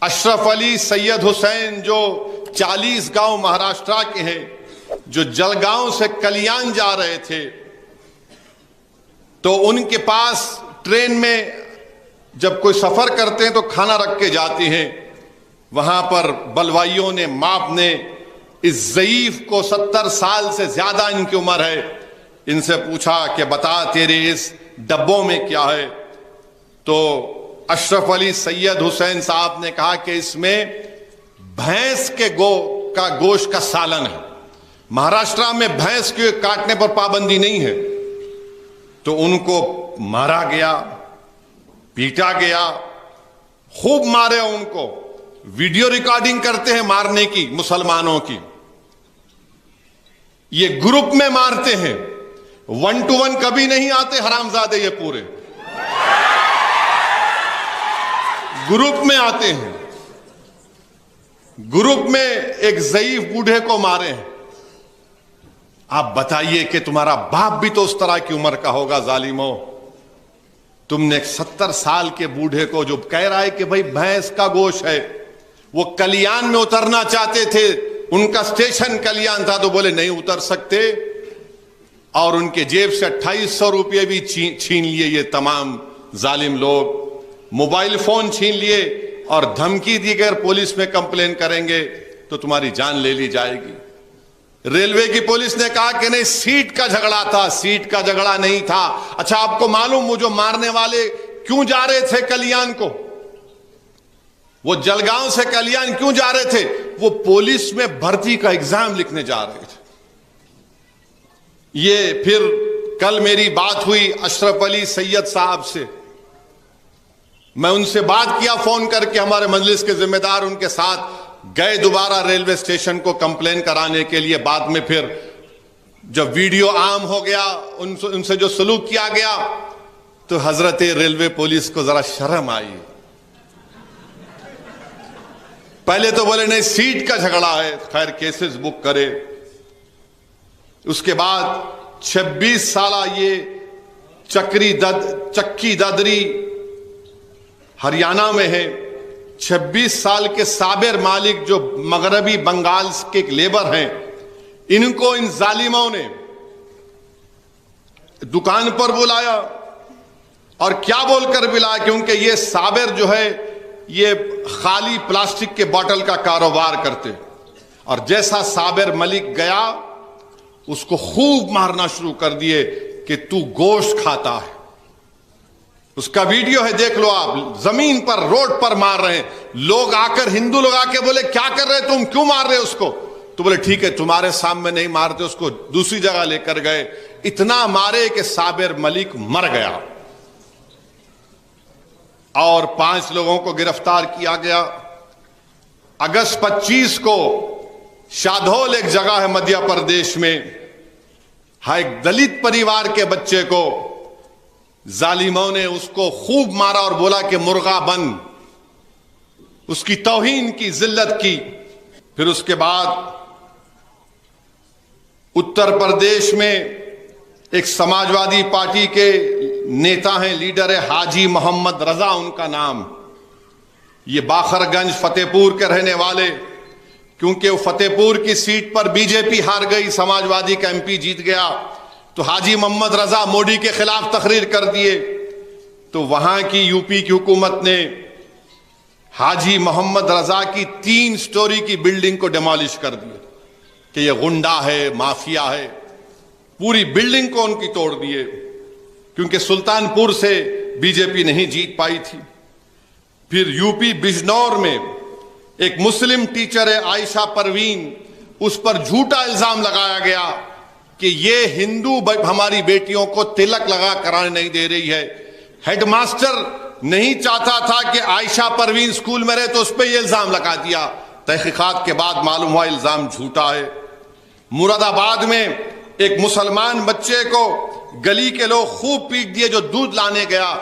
اشرف علی سید حسین جو 40 گاؤں مہاراشٹرا کے ہیں، جو جلگاؤں سے کلیان جا رہے تھے، تو ان کے پاس ٹرین میں جب کوئی سفر کرتے ہیں تو کھانا رکھ کے جاتے ہیں. وہاں پر بلوائیوں نے، ماپ نے اس ضعیف کو 70 سال سے زیادہ ان کی عمر ہے، ان سے پوچھا کہ بتا تیرے اس ڈبوں میں کیا ہے؟ تو اشرف علی سید حسین صاحب نے کہا کہ اس میں بھینس کے گوشت کا سالن ہے. مہاراشٹرا میں بھینس کے کاٹنے پر پابندی نہیں ہے. تو ان کو مارا گیا، پیٹا گیا، خوب مارے ان کو. ویڈیو ریکارڈنگ کرتے ہیں مارنے کی مسلمانوں کی. یہ گروپ میں مارتے ہیں، 1 to 1 کبھی نہیں آتے حرامزادے. یہ پورے گروپ میں آتے ہیں. گروپ میں ایک ضعیف بوڑھے کو مارے ہیں. آپ بتائیے کہ تمہارا باپ بھی تو اس طرح کی عمر کا ہوگا ظالموں. تم نے 70 سال کے بوڑھے کو جو کہہ رہا ہے کہ بھائی بھینس کا گوشت ہے، وہ کلیان میں اترنا چاہتے تھے، ان کا اسٹیشن کلیان تھا، تو بولے نہیں اتر سکتے، اور ان کے جیب سے 2800 روپے بھی چھین لیے یہ تمام ظالم لوگ. موبائل فون چھین لیے اور دھمکی دی کہ اگر پولیس میں کمپلین کریں گے تو تمہاری جان لے لی جائے گی. ریلوے کی پولیس نے کہا کہ نہیں، سیٹ کا جھگڑا تھا. سیٹ کا جھگڑا نہیں تھا. اچھا آپ کو معلوم وہ جو مارنے والے کیوں جا رہے تھے کلیان کو؟ وہ جلگاؤں سے کلیان کیوں جا رہے تھے؟ وہ پولیس میں بھرتی کا ایگزام لکھنے جا رہے تھے. یہ پھر کل میری بات ہوئی اشرف علی سید صاحب سے. میں ان سے بات کیا فون کر کے، ہمارے مجلس کے ذمہ دار ان کے ساتھ گئے دوبارہ ریلوے اسٹیشن کو کمپلین کرانے کے لیے. بعد میں پھر جب ویڈیو عام ہو گیا، ان سے جو سلوک کیا گیا، تو حضرت ریلوے پولیس کو ذرا شرم آئی. پہلے تو بولے نہیں سیٹ کا جھگڑا ہے، خیر کیسز بک کرے. اس کے بعد 26 سالہ یہ چکی ددری ہریانہ میں ہے. 26 سال کے صابر مالک جو مغربی بنگال کے لیبر ہیں، ان کو ان ظالموں نے دکان پر بلایا. اور کیا بول کر بلایا؟ کیونکہ یہ صابر جو ہے یہ خالی پلاسٹک کے بوتل کا کاروبار کرتے. اور جیسا صابر ملک گیا، اس کو خوب مارنا شروع کر دیے کہ تو گوشت کھاتا ہے. اس کا ویڈیو ہے، دیکھ لو آپ. زمین پر، روڈ پر مار رہے ہیں لوگ. آ کر ہندو لوگ آ کے بولے کیا کر رہے تم، کیوں مار رہے اس کو؟ تو بولے ٹھیک ہے تمہارے سامنے نہیں مارتے. اس کو دوسری جگہ لے کر گئے. اتنا مارے کہ صابر ملک مر گیا اور 5 لوگوں کو گرفتار کیا گیا. اگست 25 کو شادھول ایک جگہ ہے مدھیہ پردیش میں، ایک دلت پریوار کے بچے کو ظالموں نے اس کو خوب مارا اور بولا کہ مرغا بن. اس کی توہین کی، ذلت کی. پھر اس کے بعد اتر پردیش میں ایک سماجوادی پارٹی کے نیتا ہیں، لیڈر ہے حاجی محمد رضا ان کا نام. یہ باخر گنج فتح پور کے رہنے والے. کیونکہ وہ فتح پور کی سیٹ پر بی جے پی ہار گئی، سماجوادی کا MP جیت گیا، تو حاجی محمد رضا مودی کے خلاف تقریر کر دیے. تو وہاں کی UP کی حکومت نے حاجی محمد رضا کی 3 سٹوری کی بلڈنگ کو ڈیمالش کر دیا کہ یہ غنڈہ ہے، مافیا ہے. پوری بلڈنگ کو ان کی توڑ دیے، کیونکہ سلطان پور سے BJP نہیں جیت پائی تھی. پھر UP بجنور میں ایک مسلم ٹیچر ہے عائشہ پروین، اس پر جھوٹا الزام لگایا گیا کہ یہ ہندو ہماری بیٹیوں کو تلک لگا کرانے نہیں دے رہی ہے. ہیڈ ماسٹر نہیں چاہتا تھا کہ عائشہ پروین اسکول میں رہے، تو اس پہ یہ الزام لگا دیا. تحقیقات کے بعد معلوم ہوا الزام جھوٹا ہے. مراد آباد میں ایک مسلمان بچے کو گلی کے لوگ خوب پیٹ دیے جو دودھ لانے گیا.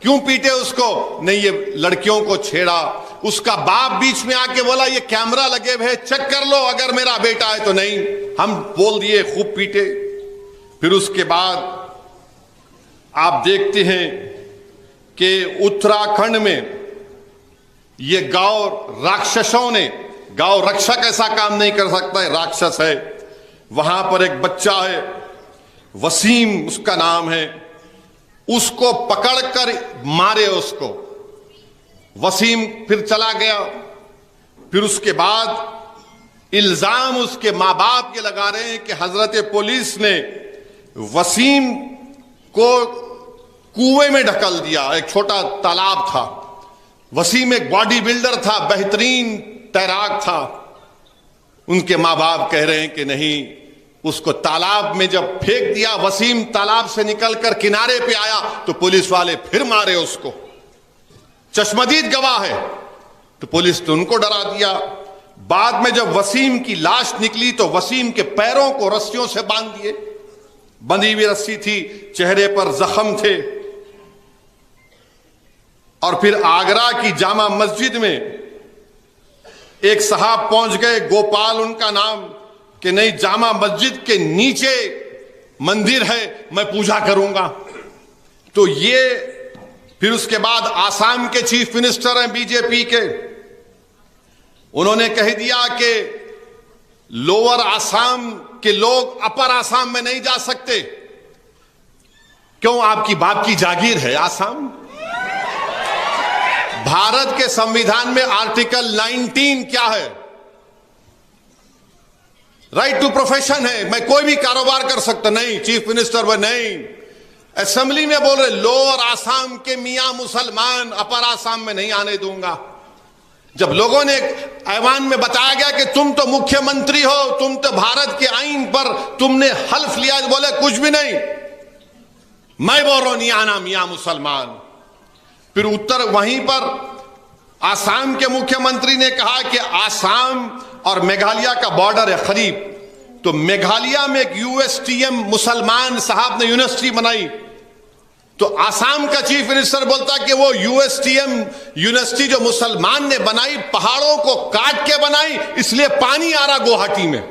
کیوں پیٹے اس کو؟ نہیں یہ لڑکیوں کو چھیڑا. اس کا باپ بیچ میں آ کے بولا یہ کیمرہ لگے ہوئے چیک کر لو اگر میرا بیٹا ہے تو. نہیں، ہم بول دیے، خوب پیٹے. پھر اس کے بعد آپ دیکھتے ہیں کہ اتراکھنڈ میں یہ گاؤ راکشسوں نے, گاؤ رکشک ایسا کام نہیں کر سکتا ہے, راکشس ہے. وہاں پر ایک بچہ ہے, وسیم اس کا نام ہے, اس کو پکڑ کر مارے اس کو. وسیم پھر چلا گیا. پھر اس کے بعد الزام اس کے ماں باپ یہ لگا رہے ہیں کہ حضرت پولیس نے وسیم کو کنویں میں ڈھکل دیا. ایک چھوٹا تالاب تھا. وسیم ایک باڈی بلڈر تھا, بہترین تیراک تھا. ان کے ماں باپ کہہ رہے ہیں کہ نہیں, اس کو تالاب میں جب پھینک دیا, وسیم تالاب سے نکل کر کنارے پہ آیا تو پولیس والے پھر مارے اس کو. چشمدید گواہ ہے. تو پولیس نے ان کو ڈرا دیا. بعد میں جب وسیم کی لاش نکلی تو وسیم کے پیروں کو رسیوں سے باندھ دیے. بندھی ہوئی رسی تھی, چہرے پر زخم تھے. اور پھر آگرہ کی جامع مسجد میں ایک صاحب پہنچ گئے, گوپال ان کا نام, کہ نہیں جامع مسجد کے نیچے مندر ہے, میں پوجا کروں گا. تو یہ پھر اس کے بعد آسام کے چیف منسٹر ہیں بی جے پی کے, انہوں نے کہہ دیا کہ لوور آسام کے لوگ اپر آسام میں نہیں جا سکتے. کیوں؟ آپ کی باپ کی جاگیر ہے آسام. بھارت کے سمویدھان میں آرٹیکل 19 کیا ہے؟ رائٹ ٹو پروفیشن ہے, میں کوئی بھی کاروبار کر سکتا. نہیں, چیف منسٹر وہ نہیں. اسمبلی میں بول رہے لوور آسام کے میاں مسلمان اپر آسام میں نہیں آنے دوں گا. جب لوگوں نے ایوان میں بتایا گیا کہ تم تو مکھیہ منتری ہو, تم تو بھارت کے آئین پر تم نے حلف لیا, بولے کچھ بھی نہیں, میں بول رہا ہوں نہیں آنا میاں مسلمان. پھر اتر وہیں پر آسام کے مکھیہ منتری نے کہا کہ آسام اور میگھالیہ کا بارڈر ہے قریب, تو میگھالیہ میں ایک یو ایس ٹی ایم مسلمان صاحب نے یونیورسٹی بنائی. تو آسام کا چیف منسٹر بولتا کہ وہ U S T M university جو مسلمان نے بنائی پہاڑوں کو کاٹ کے بنائی, اس لیے پانی آ رہا گوہاٹی میں.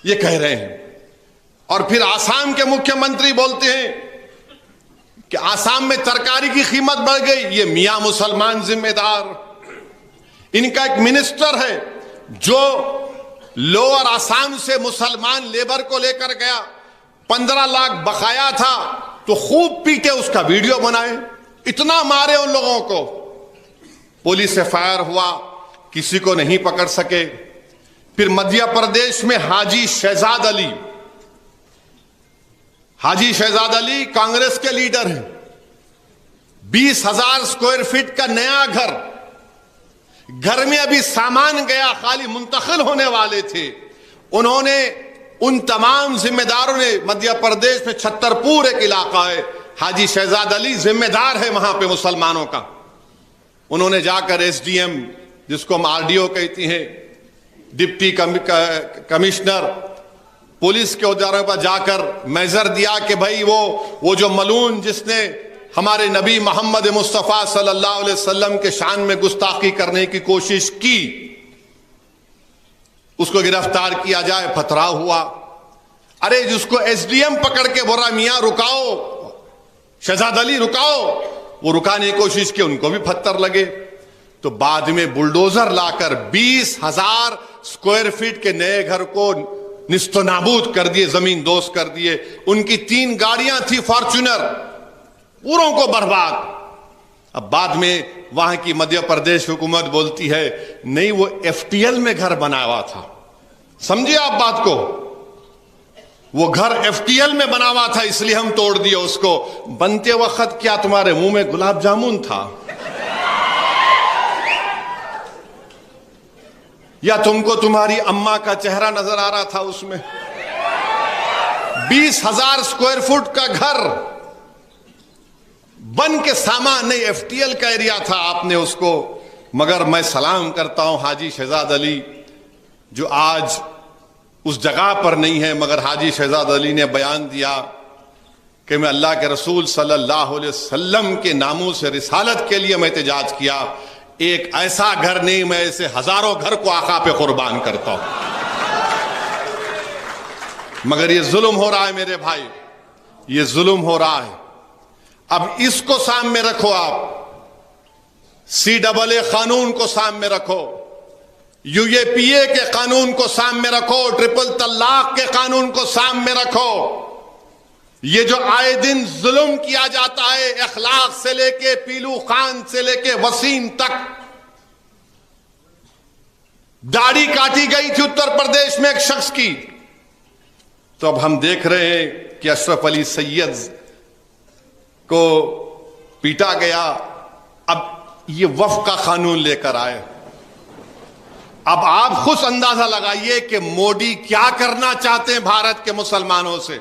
یہ کہہ رہے ہیں. اور پھر آسام کے مکھیہ منتری بولتے ہیں کہ آسام میں ترکاری کی قیمت بڑھ گئی, یہ میاں مسلمان ذمہ دار. ان کا ایک منسٹر ہے جو لوور آسام سے مسلمان لیبر کو لے کر گیا, 15 لاکھ بقایا تھا تو خوب پیٹے, اس کا ویڈیو بنائے, اتنا مارے ان لوگوں کو. پولیس سے فائر ہوا, کسی کو نہیں پکڑ سکے. پھر مدھیہ پردیش میں حاجی شہزاد علی, حاجی شہزاد علی کانگریس کے لیڈر ہیں. 20,000 اسکوائر فٹ کا نیا گھر, گھر میں ابھی سامان گیا, خالی منتقل ہونے والے تھے. انہوں نے ان تمام ذمہ داروں نے, مدھیہ پردیش میں چھترپور ایک علاقہ ہے, حاجی شہزاد علی ذمہ دار ہے وہاں پہ مسلمانوں کا. انہوں نے جا کر ایس ڈی ایم, جس کو ہم آر ڈی او کہتی ہیں, ڈپٹی کمشنر, پولیس کے اداروں پر جا کر میجر دیا کہ بھائی وہ جو ملون جس نے ہمارے نبی محمد مصطفیٰ صلی اللہ علیہ وسلم کے شان میں گستاخی کرنے کی کوشش کی, اس کو گرفتار کیا جائے. پتھراؤ ہوا. ارے جس کو ایس ڈی ایم پکڑ کے بول رہا میاں رکاؤ, شہزاد علی رکاؤ, وہ رکانے کی کوشش کی, ان کو بھی پتھر لگے. تو بعد میں بلڈوزر لا کر 20,000 اسکوائر فٹ کے نئے گھر کو نست و نابود کر دیے, زمین دوز کر دیے. ان کی 3 گاڑیاں تھی فارچونر, پوروں کو برباد. اب بعد میں وہاں کی مدھیہ پردیش حکومت بولتی ہے نہیں وہ ایف ٹی ایل میں گھر بنا ہوا تھا. سمجھے آپ بات کو, وہ گھر ایف ٹی ایل میں بنا ہوا تھا اس لیے ہم توڑ دیے اس کو. بنتے وقت کیا تمہارے منہ میں گلاب جامن تھا یا تم کو تمہاری اماں کا چہرہ نظر آ رہا تھا اس میں؟ 20,000 اسکوائر فٹ کا گھر بن کے سامان نہیں, ایف ٹی ایل کا ایریا تھا, آپ نے اس کو. مگر میں سلام کرتا ہوں حاجی شہزاد علی جو آج اس جگہ پر نہیں ہے, مگر حاجی شہزاد علی نے بیان دیا کہ میں اللہ کے رسول صلی اللہ علیہ وسلم کے ناموس رسالت کے لیے میں احتجاج کیا. ایک ایسا گھر نہیں, میں ایسے ہزاروں گھر کو آقا پہ قربان کرتا ہوں. مگر یہ ظلم ہو رہا ہے میرے بھائی, یہ ظلم ہو رہا ہے. اب اس کو سامنے رکھو آپ. CAA قانون کو سامنے رکھو, UAPA کے قانون کو سامنے رکھو, ٹرپل طلاق کے قانون کو سامنے رکھو. یہ جو آئے دن ظلم کیا جاتا ہے, اخلاق سے لے کے پیلو خان سے لے کے وسیم تک, داڑھی کاٹی گئی تھی اتر پردیش میں ایک شخص کی, تو اب ہم دیکھ رہے ہیں کہ اشرف علی سید کو پیٹا گیا. اب یہ وفق کا قانون لے کر آئے. اب آپ خود اندازہ لگائیے کہ مودی کیا کرنا چاہتے ہیں بھارت کے مسلمانوں سے.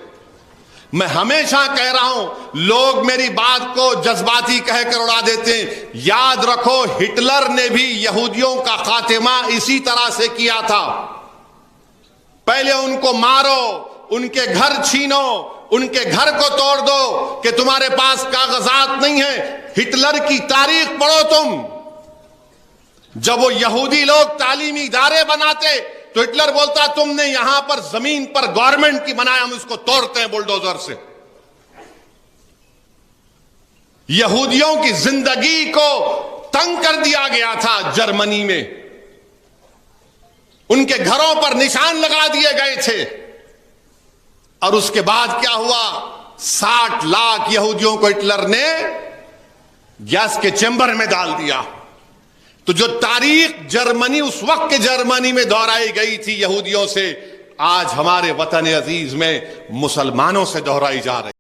میں ہمیشہ کہہ رہا ہوں, لوگ میری بات کو جذباتی کہہ کر اڑا دیتے ہیں. یاد رکھو, ہٹلر نے بھی یہودیوں کا خاتمہ اسی طرح سے کیا تھا. پہلے ان کو مارو, ان کے گھر چھینو, ان کے گھر کو توڑ دو کہ تمہارے پاس کاغذات نہیں ہیں. ہٹلر کی تاریخ پڑھو تم. جب وہ یہودی لوگ تعلیمی ادارے بناتے تو ہٹلر بولتا تم نے یہاں پر زمین پر گورنمنٹ کی بنایا, ہم اس کو توڑتے ہیں بلڈوزر سے. یہودیوں کی زندگی کو تنگ کر دیا گیا تھا جرمنی میں, ان کے گھروں پر نشان لگا دیے گئے تھے. اور اس کے بعد کیا ہوا, 60 لاکھ یہودیوں کو ہٹلر نے گیس کے چیمبر میں ڈال دیا. تو جو تاریخ جرمنی اس وقت کے جرمنی میں دہرائی گئی تھی یہودیوں سے, آج ہمارے وطن عزیز میں مسلمانوں سے دہرائی جا رہی.